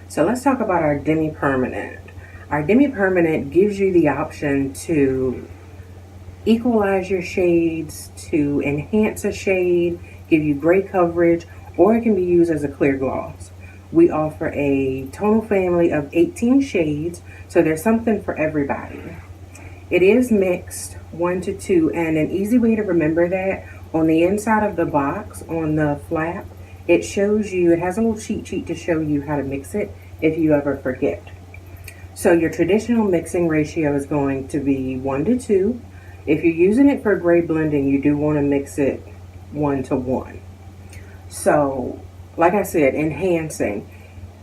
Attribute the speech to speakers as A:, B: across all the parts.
A: So let's talk about our Demi Permanent. Our Demi Permanent gives you the option to equalize your shades, to enhance a shade, give you gray coverage, or it can be used as a clear gloss. We offer a tonal family of 18 shades, so there's something for everybody. It is mixed 1 to 2, and an easy way to remember that, on the inside of the box, on the flap, it shows you, it has a little cheat sheet to show you how to mix it if you ever forget. So your traditional mixing ratio is going to be 1 to 2. If you're using it for gray blending, you do want to mix it 1 to 1. So, like I said, enhancing.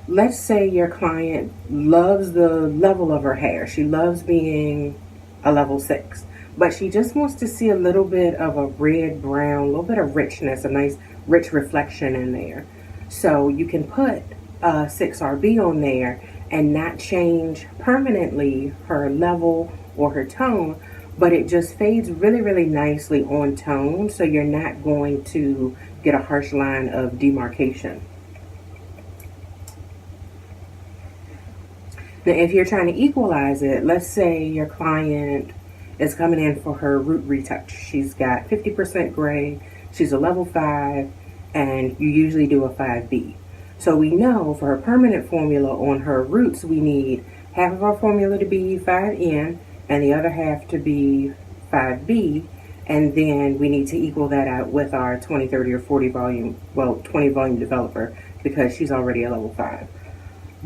A: Let's say your client loves the level of her hair. She loves being a level 6, but she just wants to see a little bit of a red, brown, a little bit of richness, a nice rich reflection in there. So you can put a 6RB on there and not change permanently her level or her tone, but it just fades really, really nicely on tone, so you're not going to get a harsh line of demarcation. Now, if you're trying to equalize it, let's say your client is coming in for her root retouch. She's got 50% gray, she's a level 5, and you usually do a 5B. So we know for her permanent formula on her roots, we need half of our formula to be 5N and the other half to be 5B, and then we need to equal that out with our 20, 30, or 40 volume, well, 20 volume developer, because she's already a level 5.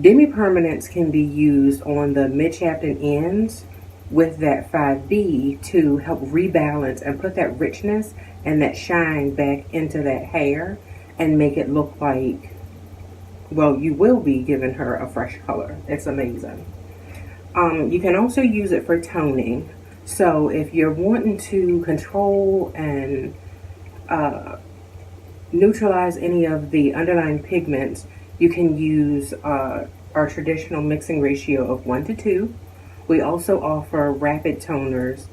A: Demi-permanents can be used on the mid-shaft and ends with that 5B to help rebalance and put that richness and that shine back into that hair and make it look like, well, you will be giving her a fresh color. It's amazing. You can also use it for toning. So if you're wanting to control and neutralize any of the underlying pigments, you can use our traditional mixing ratio of 1 to 2. We also offer rapid toners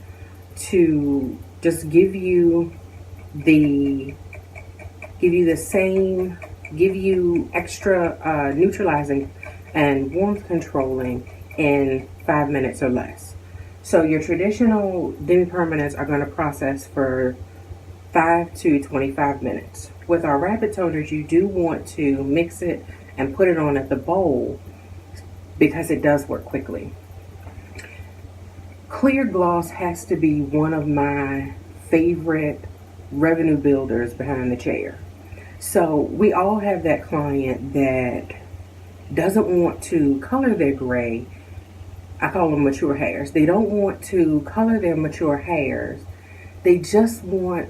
A: to just give you extra neutralizing and warmth controlling in 5 minutes or less. So your traditional demi-permanents are going to process for 5 to 25 minutes. With our rapid toners, you do want to mix it and put it on at the bowl because it does work quickly. Clear gloss has to be one of my favorite revenue builders behind the chair. So we all have that client that doesn't want to color their gray. I call them mature hairs. They don't want to color their mature hairs. They just want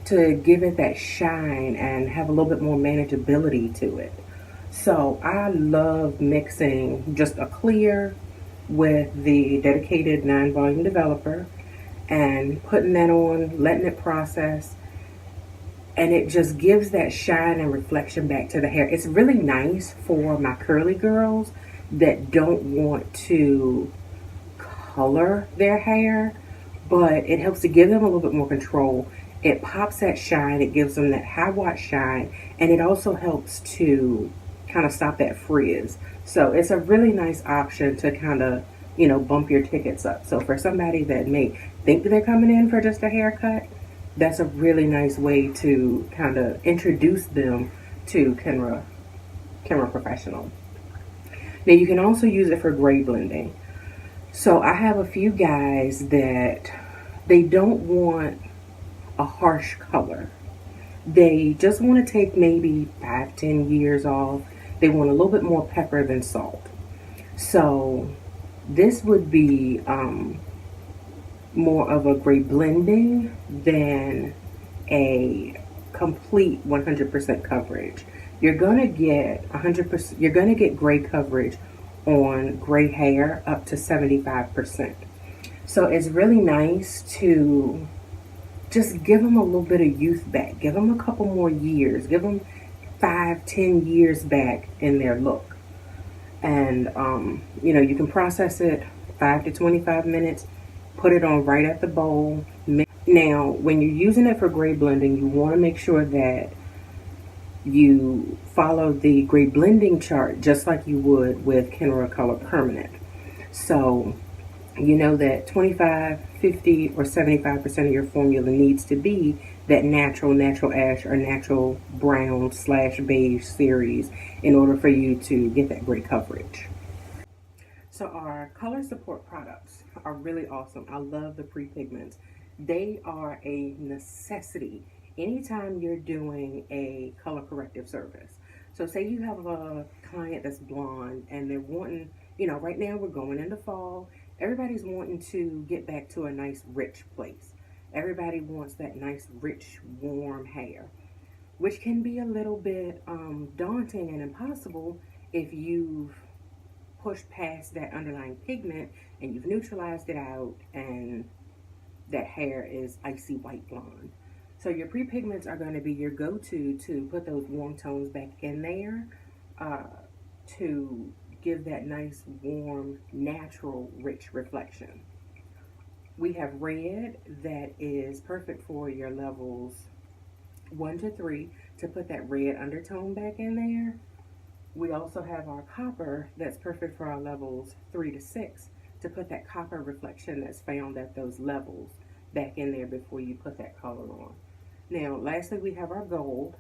A: to give it that shine and have a little bit more manageability to it. So I love mixing just a clear with the dedicated 9-volume developer and putting that on, letting it process, and it just gives that shine and reflection back to the hair. It's really nice for my curly girls that don't want to color their hair, but it helps to give them a little bit more control. It pops that shine, it gives them that high watt shine, and it also helps to kind of stop that frizz. So it's a really nice option to kind of, bump your tickets up. So for somebody that may think they're coming in for just a haircut, that's a really nice way to kind of introduce them to Kenra Professional. Now you can also use it for gray blending. So I have a few guys that they don't want a harsh color. They just want to take maybe 5-10 years off. They want a little bit more pepper than salt. So this would be more of a gray blending than a complete 100% coverage. You're gonna get 100%. You're gonna get gray coverage on gray hair up to 75%. So it's really nice to just give them a little bit of youth back. Give them a couple more years. Give them 5-10 years back in their look. And you can process it 5 to 25 minutes. Put it on right at the bowl. Now, when you're using it for gray blending, you want to make sure that You follow the gray blending chart just like you would with Kenra Color Permanent. So you know that 25, 50, or 75% of your formula needs to be that natural ash, or natural brown slash beige series in order for you to get that great coverage. So our color support products are really awesome. I love the pre-pigments. They are a necessity anytime you're doing a color corrective service. So say you have a client that's blonde and they're wanting, right now we're going into fall. Everybody's wanting to get back to a nice rich place. Everybody wants that nice rich warm hair, which can be a little bit daunting and impossible if you've pushed past that underlying pigment and you've neutralized it out and that hair is icy white blonde. So your pre-pigments are going to be your go-to to put those warm tones back in there, uh, to give that nice warm natural rich reflection. We have red that is perfect for your levels 1 to 3 to put that red undertone back in there. We also have our copper that's perfect for our levels 3 to 6 to put that copper reflection that's found at those levels back in there before you put that color on. Now, lastly, we have our gold,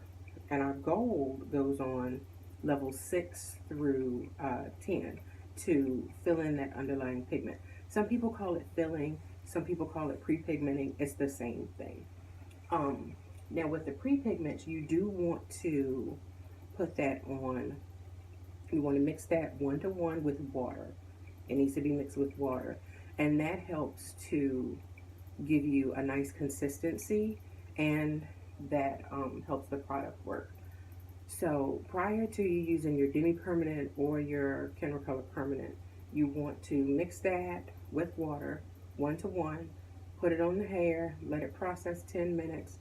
A: and our gold goes on levels 6 through 10 to fill in that underlying pigment. Some people call it filling, some people call it pre-pigmenting. It's the same thing. Um, Now, with the pre-pigments, you do want to put that on. You want to mix that 1 to 1 with water. It needs to be mixed with water. And that helps to give you a nice consistency, and that helps the product work. So prior to you using your Demi Permanent or your Kenra Color Permanent, you want to mix that with water 1 to 1, put it on the hair, let it process 10 minutes,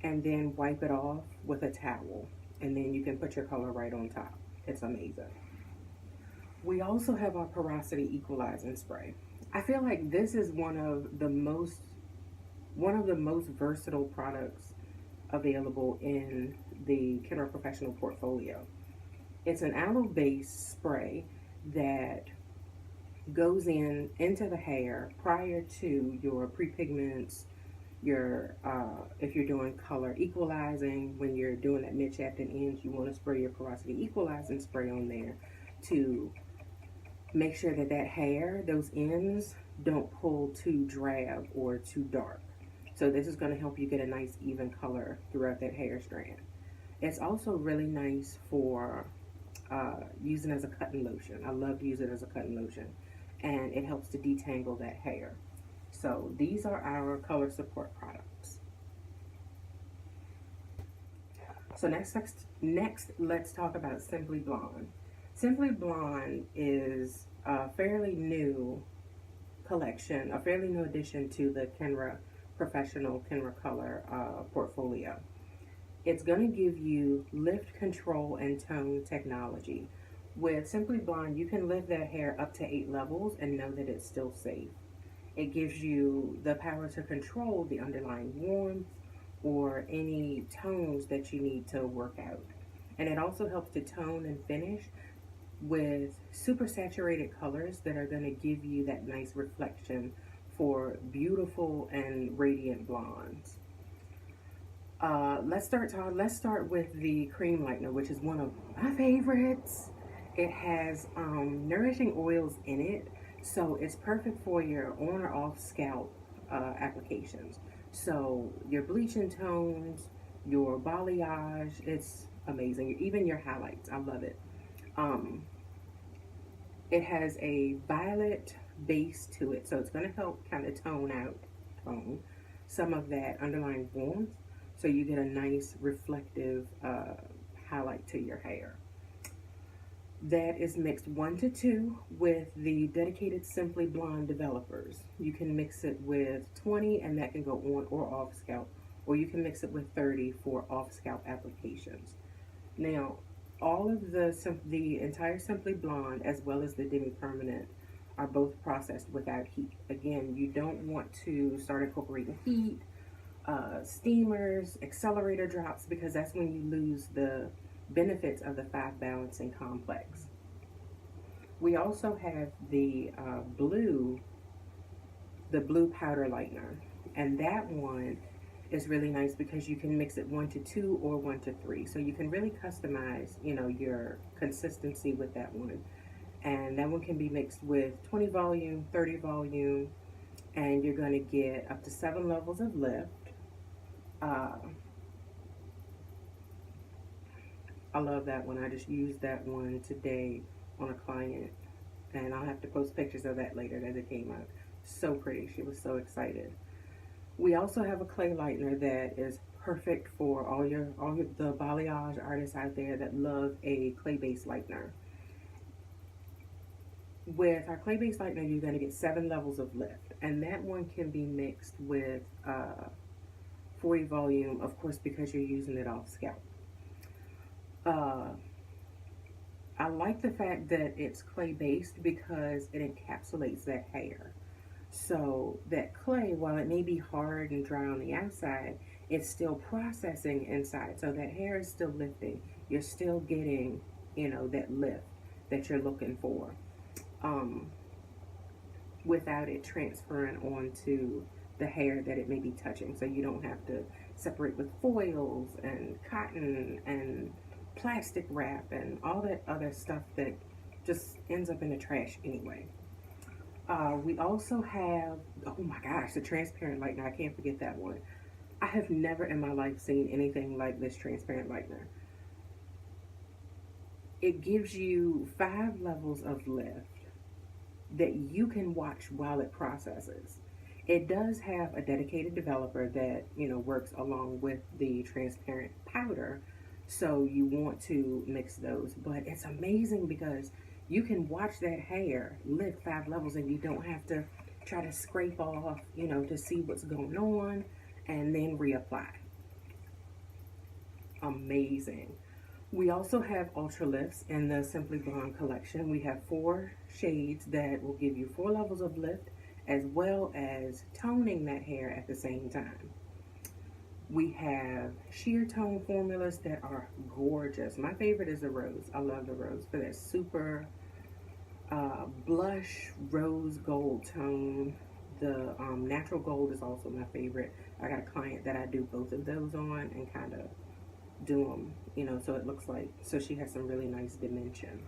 A: and then wipe it off with a towel. And then you can put your color right on top. It's amazing. We also have our porosity equalizing spray. I feel like this is one of the most versatile products available in the Kenra Professional portfolio. It's an aloe-based spray that goes into the hair prior to your pre-pigments, your if you're doing color equalizing, when you're doing that mid-shaft and ends, you want to spray your porosity equalizing spray on there to make sure that hair, those ends, don't pull too drab or too dark. So this is going to help you get a nice even color throughout that hair strand. It's also really nice for using as a cutting lotion. I love to use it as a cutting lotion, and it helps to detangle that hair. So these are our color support products. So next, let's talk about Simply Blonde. Simply Blonde is a fairly new collection, a fairly new addition to the Kenra Professional Kenra Color portfolio. It's going to give you lift, control, and tone technology. With Simply Blonde, you can lift that hair up to 8 levels and know that it's still safe. It gives you the power to control the underlying warmth or any tones that you need to work out. And it also helps to tone and finish with super saturated colors that are going to give you that nice reflection for beautiful and radiant blondes. Let's start with the cream lightener, which is one of my favorites. It has nourishing oils in it, so it's perfect for your on or off scalp applications. So your bleaching tones, your balayage, it's amazing. Even your highlights, I love it. Um, it has a violet base to it, so it's going to help kind of tone some of that underlying warmth, so you get a nice reflective highlight to your hair. That is mixed 1 to 2 with the dedicated Simply Blonde developers. You can mix it with 20, and that can go on or off scalp, or you can mix it with 30 for off scalp applications. Now, all of the entire Simply Blonde, as well as the Demi Permanent, are both processed without heat. Again, you don't want to start incorporating heat, steamers, accelerator drops, because that's when you lose benefits of the 5 balancing complex. We also have the blue powder lightener, and that one is really nice because you can mix it 1 to 2 or 1 to 3, so you can really customize, your consistency with that one. And that one can be mixed with 20 volume, 30 volume, and you're going to get up to 7 levels of lift. I love that one. I just used that one today on a client, and I'll have to post pictures of that later as it came out. So pretty. She was so excited. We also have a clay lightener that is perfect for all the balayage artists out there that love a clay-based lightener. With our clay-based lightener, you're going to get 7 levels of lift, and that one can be mixed with 40 volume, of course, because you're using it off scalp. I like the fact that it's clay-based because it encapsulates that hair. So that clay, while it may be hard and dry on the outside, it's still processing inside. So that hair is still lifting. You're still getting, that lift that you're looking for, without it transferring onto the hair that it may be touching. So you don't have to separate with foils and cotton and plastic wrap and all that other stuff that just ends up in the trash anyway. We also have, oh my gosh, the transparent lightener. I can't forget that one. I have never in my life seen anything like this transparent lightener. It gives you 5 levels of lift that you can watch while it processes. It does have a dedicated developer that, works along with the transparent powder. So you want to mix those, but it's amazing because you can watch that hair lift 5 levels and you don't have to try to scrape off, to see what's going on and then reapply. Amazing. We also have Ultra Lifts in the Simply Blonde collection. We have 4 shades that will give you 4 levels of lift as well as toning that hair at the same time. We have sheer tone formulas that are gorgeous. My favorite is the rose. I love the rose for that super blush rose gold tone. The natural gold is also my favorite. I got a client that I do both of those on and kind of do them, so it looks like, so she has some really nice dimension.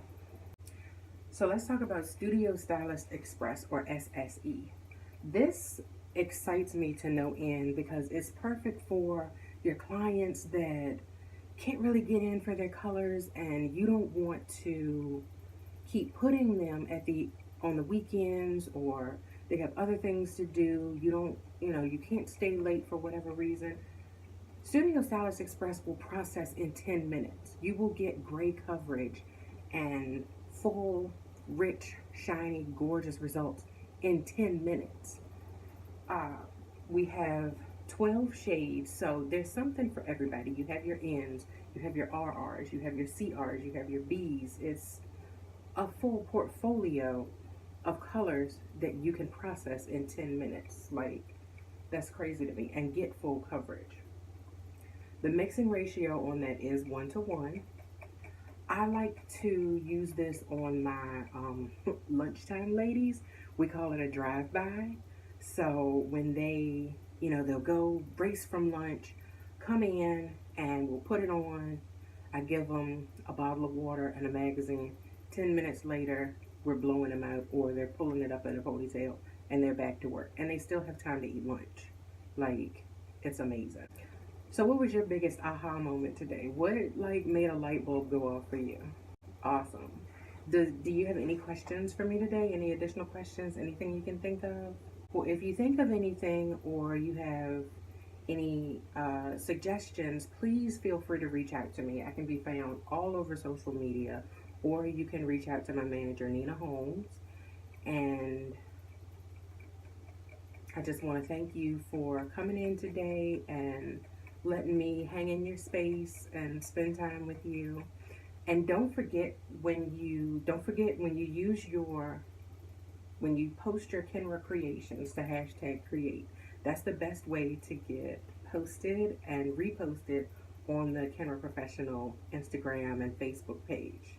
A: So let's talk about Studio Stylist Express, or SSE. This excites me to no end because it's perfect for your clients that can't really get in for their colors and you don't want to keep putting them on the weekends, or they have other things to do. You can't stay late for whatever reason. Studio Stylist Express will process in 10 minutes. You will get gray coverage and full, rich, shiny, gorgeous results in 10 minutes. We have 12 shades, so there's something for everybody. You have your N's, you have your RRs, you have your CRs, you have your B's. It's a full portfolio of colors that you can process in 10 minutes. Like, that's crazy to me, and get full coverage. The mixing ratio on that is 1 to 1. I like to use this on my lunchtime ladies. We call it a drive-by. So when they'll go race from lunch, come in, and we'll put it on. I give them a bottle of water and a magazine. 10 minutes later, we're blowing them out, or they're pulling it up in a ponytail, and they're back to work. And they still have time to eat lunch. Like, it's amazing. So what was your biggest aha moment today? What made a light bulb go off for you? Awesome. Do you have any questions for me today? Any additional questions? Anything you can think of? Well, if you think of anything or you have any suggestions, please feel free to reach out to me. I can be found all over social media, or you can reach out to my manager, Nina Holmes. And I just want to thank you for coming in today and letting me hang in your space and spend time with you. And don't forget when you post your Kenra creations to #create. That's the best way to get posted and reposted on the Kenra Professional Instagram and Facebook page.